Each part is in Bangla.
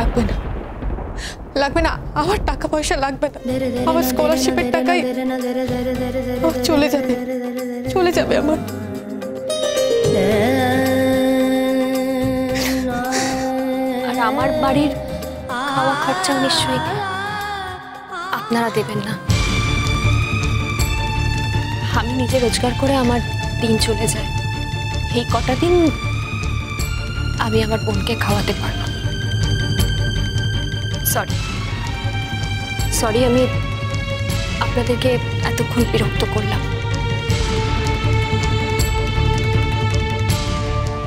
লাগবে না, লাগবে না, আমার টাকা পয়সা লাগবে না, আমার স্কলারশিপের টাকাই চলে যাবে, চলে যাবে আমার। আর আমার বাড়ির খাওয়া খরচা নিশ্চয়ই আপনারা দেবেন না। আমি নিজে রোজগার করে আমার দিন চলে যায়, এই কটা দিন আমি আমার বোনকে খাওয়াতে পারবো। সরি সরি, আমি আপনাদেরকে এতক্ষণ বিরক্ত করলাম।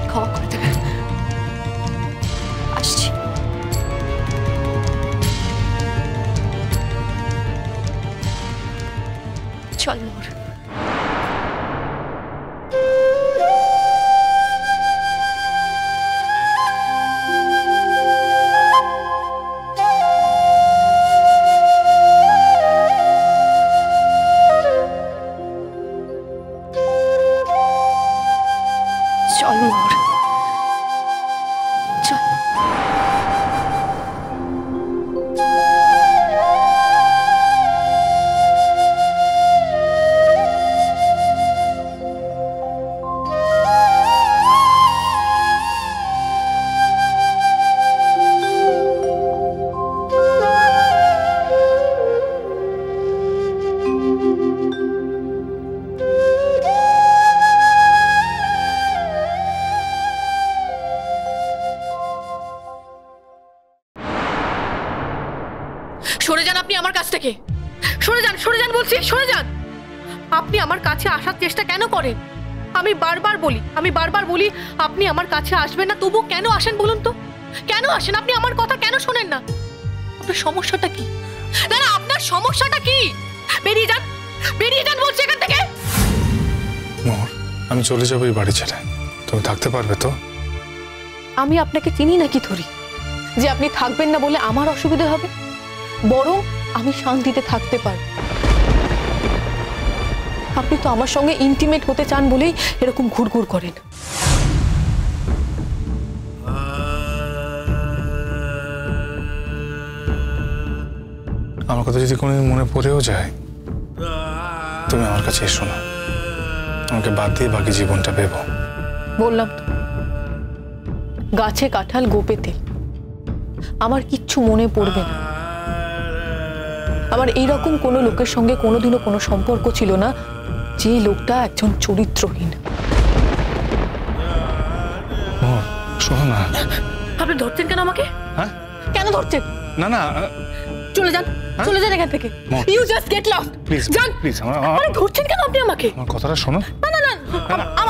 ক্ষমা করে দেবেন, আসছি। চল মোর। চল মোর, চল। সরে যান আপনি আমার কাছ থেকে, সরে যান, সরে যান বলছি, সরে যান। আপনি আমার কাছে আসার চেষ্টা কেন করেন? আমি বারবার বলি আপনি আমার কাছে আসবেন না, তবু কেন আসেন বলুন তো? কেন আসেন আপনি? আমার কথা কেন শোনেন না? আপনার সমস্যাটা কি? দাদা, আপনার সমস্যাটা কি? বেরিয়ে যান, বেরিয়ে যান বলছি এখান থেকে। মোহর, আমি চলে যাবো এই বাড়ি ছেড়ে, তুমি থাকতে পারবে তো? আমি আপনাকে চিনি নাকি ধরি যে আপনি থাকবেন না বলে আমার অসুবিধা হবে? বরং আমি শান্তিতে থাকতে পারব। আপনি তো আমার সঙ্গে ইন্টিমেট হতে চান বলেই এরকম ঘুরঘুর করেন। আমার কথা যদি কোনোদিন মনে পড়েও যায়, তুমি আমার কাছে এসো না, আমাকে বাদ দিয়ে বাকি জীবনটা ভেবো। বললাম তো, গাছে কাঁঠাল গোপে তেল, আমার কিচ্ছু মনে পড়বে না। আমার এইরকম কোনো লোকের সঙ্গে কোনোদিনও কোনো সম্পর্ক ছিল না যে লোকটা একজন চরিত্রহীন। শোনো না। আপনি ধরছেন কেন আমাকে? হ্যাঁ, কেন ধরছেন? না না, চলে যান, চলে যান এখান থেকে। You just get lost. Please যান। প্লিজ, আরে ধরছেন কেন আপনি আমাকে? আমার কথাটা শোনো। না না না,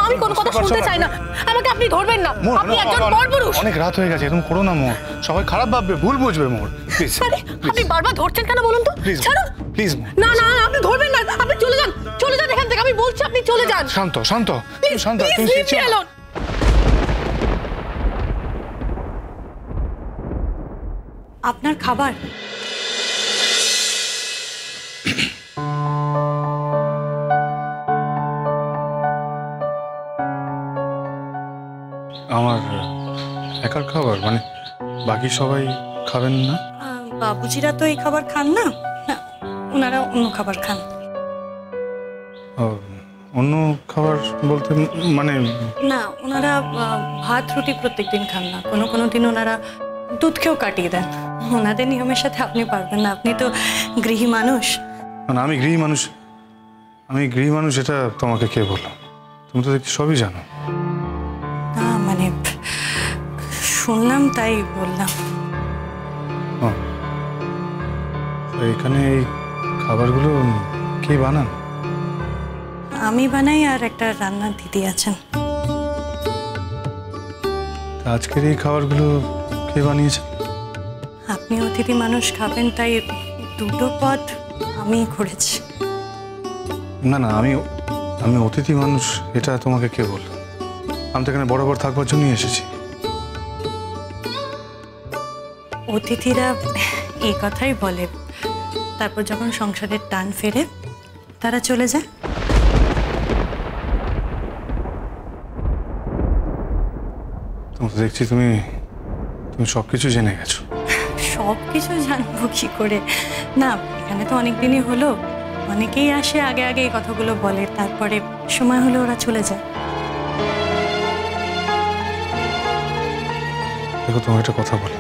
আমি কোনো কথা শুনতে চাই না। আমাকে আপনি ধরবেন না, আপনি একজন পরপুরুষ। অনেক রাত হয়ে গেছে, এরকম করো না মোর, সবাই খারাপ ভাববে, ভুল বুঝবে মোর। প্লিজ, আরে আপনি বারবার ধরছেন কেন বলুন তো? ছাড়ুন প্লিজ। না না, আপনি ধরবেন না, আপনি চলে যান, চলে যান এখান থেকে। আমি বলছি আপনি চলে যান। শান্ত শান্ত শান্ত, প্লিজ লিভ মি অ্যালোন। আপনার খাবার। আমার একার খাবার? মানে বাকি সবাই খাবেন না? বাবুজিরা তো এই খাবার খান না, না ওনারা অন্য খাবার খান। অন্য খাবার বলতে মানে? না, ওনারা ভাত রুটি প্রত্যেকদিন খান না, কোনো কোনো দিন ওনারা দুধ খেয়েও কাটিয়ে দেন। ওনাদের নিয়মের সাথে আপনি পারবেন না, আপনি তো গৃহী মানুষ। না, আমি গৃহী মানুষ, আমি গৃহী মানুষ, এটা তোমাকে কে বললো? তুমি তো দেখি সবই জানো। না মানে শুনলাম তাই বললাম। এখানে এই খাবারগুলো কে বানান? আমি বানাই, আর একটা রান্নার দিদি আছেন। আজকের এই খাবারগুলো কে বানিয়েছে? আপনি অতিথি মানুষ খাবেন তাই দুটো পদ আমি করেছি। না না, আমি অতিথি মানুষ এটা তোমাকে কে বললো? আমি তো এখানে বরাবর থাকবার জন্যই এসেছি। অতিথিরা এই কথাই বলে, তারপর যখন সংসারের টান ফেরে তারা চলে যায়। দেখছি তুমি সবকিছু জেনে গেছো। সব কিছু জানবো কি করে? না, এখানে তো অনেক দিনই হলো, অনেকেই আসে আগে আগে এই কথাগুলো বলে, তারপরে সময় হলে ওরা চলে যায়। দেখো, তোমাকে একটা কথা বলি,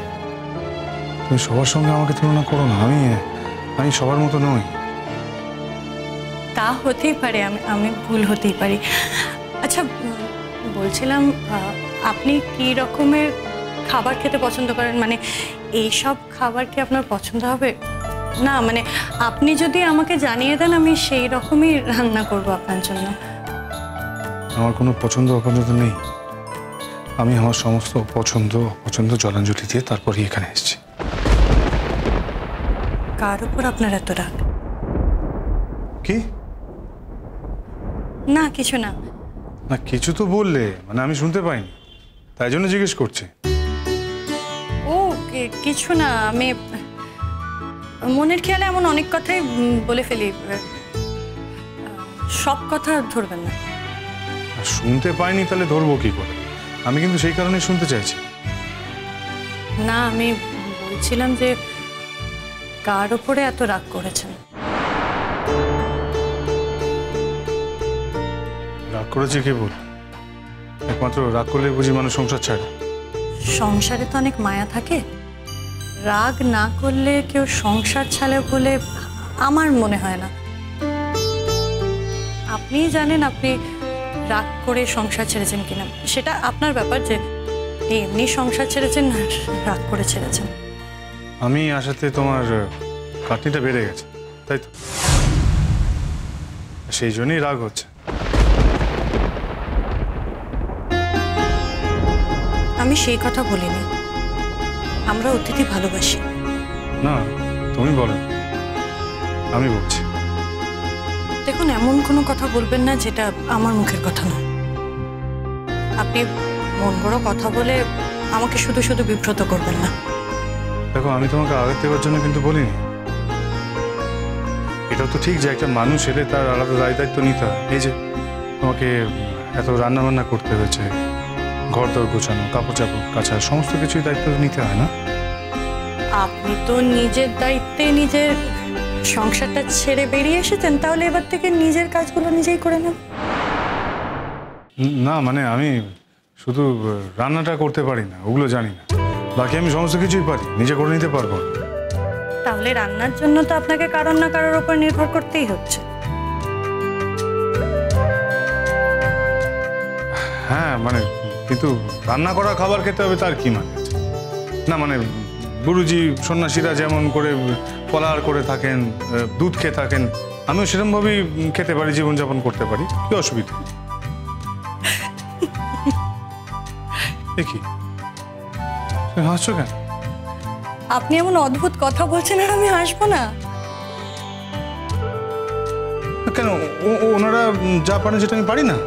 তুমি সবার সঙ্গে আমাকে তুলনা করো না। আমি সবার মতো নই। তা হতেই পারে, আমি ভুল হতেই পারি। আচ্ছা, বলছিলাম আপনি কি রকমের খাবার খেতে পছন্দ করেন? মানে এই সব খাবার কি আপনার পছন্দ হবে? না মানে আপনি যদি আমাকে জানিয়ে দেন, আমি সেই রকমই রান্না করব আপনার জন্য। আমার কোনো পছন্দ অপছন্দ নেই। আমি আমার সমস্ত পছন্দ অপছন্দ জলাঞ্জলি দিয়ে তারপরে এখানে এসেছি। কার উপর আপনার এত রাগ? কি না, কিছু না। না, কিছু তো বললে, মানে আমি শুনতে পাইনি, তাই জন্য জিজ্ঞেস করছি। ও কিছু না, আমি মনের খেয়ালে এমন অনেক কথাই বলে ফেলি, সব কথা ধরবেন না। আর শুনতে পাইনি তাহলে ধরবো কি করে? আমি কিন্তু সেই কারণে শুনতে চাইছি। না, আমি বলছিলাম যে কার ওপরে এত রাগ করেছেন? রাগ করেছি কে বল? একমাত্র রাগ করলে বুঝি মানুষ সংসার ছাড়ে? সংসারে তো অনেক মায়া থাকে, রাগ না করলে কেউ সংসার ছাড়ে বলে আমার মনে হয় না। আপনিই জানেন আপনি রাগ করে সংসার ছেড়েছেন কিনা, সেটা আপনার ব্যাপার যে এমনি সংসার ছেড়েছেন না রাগ করে ছেড়েছেন। আমি আসাতে তোমার খাটনিটা বেড়ে গেছে, তাই তো? সেই জন্যই রাগ হচ্ছে। আমি সেই কথা বলিনি, আমরা অতিথি ভালোবাসি। না, তুমি বলো, আমি বলছি। দেখুন, এমন কোনো কথা বলবেন না যেটা আমার মুখের কথা নয়। আপনি মন বড় কথা বলে আমাকে শুধু শুধু বিব্রত করবেন না। দেখো, আমি তোমাকে আঘাত দেওয়ার জন্য কিন্তু বলিনি। এটা তো ঠিক যে একটা মানুষ এলে তার আলাদা দায়িত্ব নিতে হয়। এই যে তোমাকে এত রান্না বান্না করতে হয়েছে, ঘর দর গোছানো, কাপড় চাপড় কাচা, সমস্ত কিছুই দায়িত্ব নিতে হয় না? আপনি তো নিজের দায়িত্বে নিজের সংসারটা ছেড়ে বেরিয়ে এসেছেন, তাহলে এবার থেকে নিজের কাজগুলো নিজেই করে নেন। না মানে আমি শুধু রান্নাটা করতে পারি না, ওগুলো জানি না। বাকি আমি সমস্ত কিছুই পারি, নিজে করে নিতে পারবো। তাহলে রান্নার জন্য তো আপনাকে কারোর না কারোর উপর নির্ভর করতেই হচ্ছে। হ্যাঁ মানে, কিন্তু রান্না করা খাবার খেতে হবে তার কি মানে আছে? না মানে গুরুজি সন্ন্যাসীরা যেমন করে ফলাহার করে থাকেন, দুধ খেয়ে থাকেন, আমিও সেরকমভাবেই খেতে পারি, জীবনযাপন করতে পারি। কি অসুবিধা? কি তুমি হাসছো কেন? আপনি এমন অদ্ভুত কথা বলছেন আর আমি হাসবো না? কেন, ওনারা যা পারেন সেটা আমি পারি না?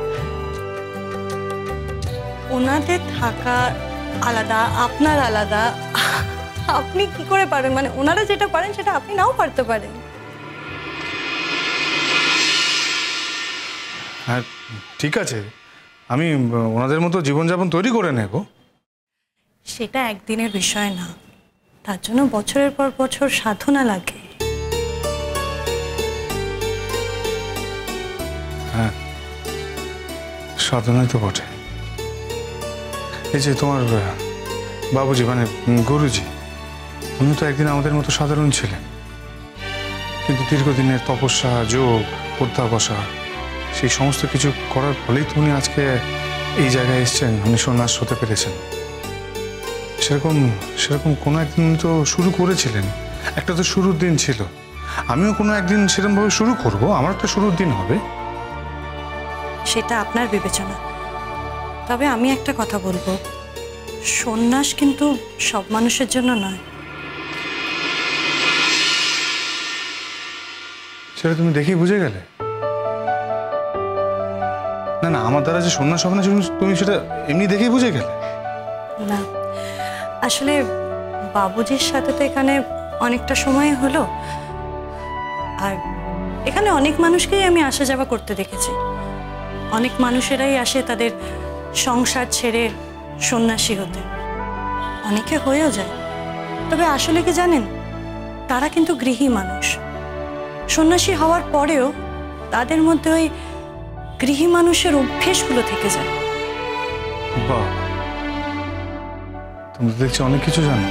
ওনাদের থাকা আলাদা, আপনার আলাদা। আপনি কি করে পারেন? মানে ওনারা যেটা পারেন সেটা আপনি নাও পারতে পারেন। হ্যাঁ ঠিক আছে, আমি ওনাদের মতো জীবনযাপন তৈরি করে নেব। সেটা একদিনের বিষয় না, তার জন্য বছরের পর বছর সাধনা লাগে। হ্যাঁ, সাধনাই তো বটে। এই যে তোমার বাবুজি মানে গুরুজি, উনি তো একদিন আমাদের মতো সাধারণ ছিলেন, কিন্তু দীর্ঘদিনের তপস্যা, যোগ, অধ্যাবসা, সেই সমস্ত কিছু করার ফলেই তো উনি আজকে এই জায়গায় এসেছেন, উনি সন্ন্যাস হতে পেরেছেন। সেরকম কোনো একদিন উনি তো শুরু করেছিলেন, একটা তো শুরুর দিন ছিল। আমিও কোনো একদিন সেরকমভাবে শুরু করব, আমার একটা শুরুর দিন হবে। সেটা আপনার বিবেচনা। তবে আমি একটা কথা বলবো, সন্ন্যাস কিন্তু সব মানুষের জন্য নয়। সেটা তুমি দেখেই বুঝে গেলে? না না, আমার দ্বারা যে সন্ন্যাস হবে না তুমি সেটা এমনি দেখেই বুঝে গেলে? না, আসলে বাবুজির সাথে তো এখানে অনেকটা সময় হলো, আর এখানে অনেক মানুষকেই আমি আসা যাওয়া করতে দেখেছি। অনেক মানুষেরাই আসে তাদের সংসার ছেড়ে সন্ন্যাসী হতে, অনেকে হয়েও যায়। তবে আসলে কি জানেন, তারা কিন্তু গৃহী মানুষ। সন্ন্যাসী হওয়ার পরেও তাদের মধ্যে ওই গৃহী মানুষের অভ্যেসগুলো থেকে যায়। বাহ, তুমি তো দেখছি অনেক কিছু জানো।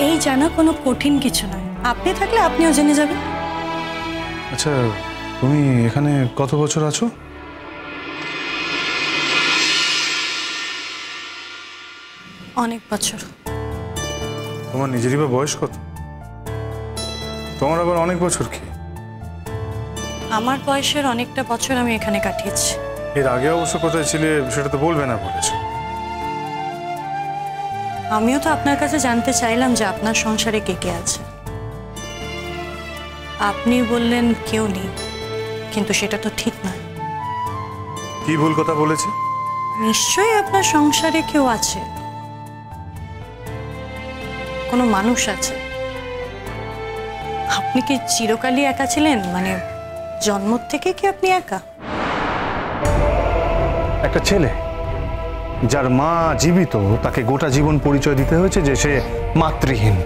এই জানা কোনো কঠিন কিছু নয়, আপনি থাকলে আপনিও জেনে যাবেন। আচ্ছা, তুমি এখানে কত বছর আছো? অনেক বছর। তোমার নিজেরই বা বয়স কত? তোমার আবার অনেক বছর কি? আমার বয়সের অনেকটা বছর আমি এখানে কাটিয়েছি। এর আগে অবশ্য কোথায় ছিলে সেটা তো বলবে না বলেছো। আমিও তো আপনার কাছে জানতে চাইলাম যে আপনার সংসারে কে কে আছে। আপনি বললেন কেউ নেই, কিন্তু সেটা তো ঠিক নয়। কি ভুল কথা বলেছে? নিশ্চয়ই আপনার সংসারে কেউ আছে, কোনো মানুষ আছে। আপনি কি চিরকালই একা ছিলেন? মানে জন্ম থেকে কি আপনি একা? একটা ছেলে যার মা জীবিত, তাকে গোটা জীবন পরিচয় দিতে হয়েছে যে সে মাতৃহীন।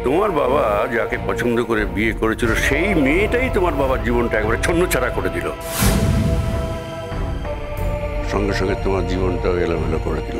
তোমার বাবা যাকে পছন্দ করে বিয়ে করেছিল সেই মেয়েটাই তোমার বাবার জীবনটা একবারে ছন্নছাড়া করে দিল, সঙ্গে সঙ্গে তোমার জীবনটাও এলোমেলো করে দিল।